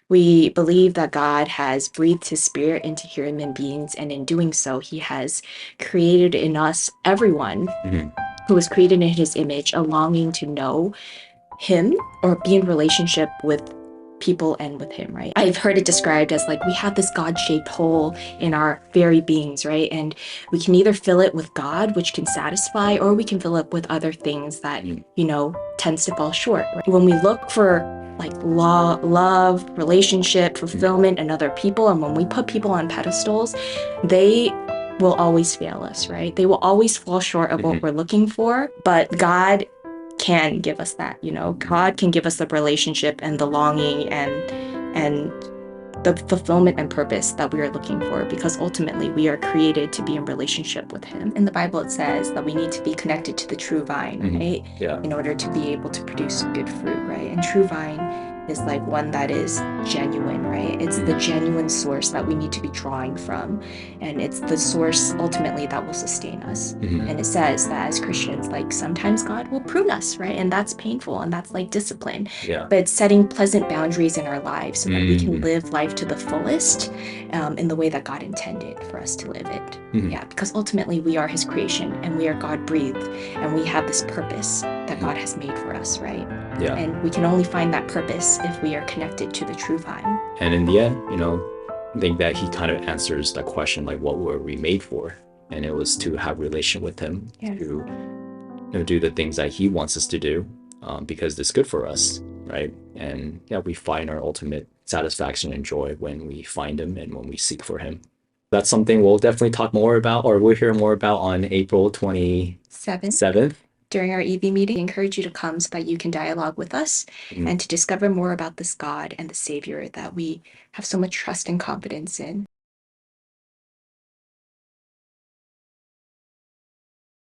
We believe that God has breathed his spirit into human beings, and in doing so, he has created in us, everyone Mhm. who was created in his image, a longing to know him or be in relationship with people and with him, right? I've heard it described as like we have this God-shaped hole in our very beings, right? And we can either fill it with God, which can satisfy, or we can fill it with other things that, tends to fall short. Right? When we look for like love, relationship, fulfillment, and other people, and when we put people on pedestals, they will always fail us, right? They will always fall short of what we're looking for, but God can give us that, God can give us the relationship and the longing and the fulfillment and purpose that we are looking for, because ultimately we are created to be in relationship with him. In the Bible, it says that we need to be connected to the true vine, right? Yeah. In order to be able to produce good fruit, right? And true vine is like one that is genuine, right? It's the genuine source that we need to be drawing from. And it's the source ultimately that will sustain us. And it says that as Christians, like sometimes God will prune us, right? And that's painful and that's like discipline. Yeah. But it's setting pleasant boundaries in our lives so that we can live life to the fullest in the way that God intended for us to live it. Yeah, because ultimately we are his creation and we are God breathed and we have this purpose that God has made for us, right? Yeah. And we can only find that purpose if we are connected to the true vine. And in the end, I think that he kind of answers that question, like, what were we made for? And it was to have relation with him, to do the things that he wants us to do, because it's good for us, right? And yeah, we find our ultimate satisfaction and joy when we find him and when we seek for him. That's something we'll definitely talk more about, or we'll hear more about on April 27th. During our EV meeting. I encourage you to come so that you can dialogue with us and to discover more about this God and the Savior that we have so much trust and confidence in.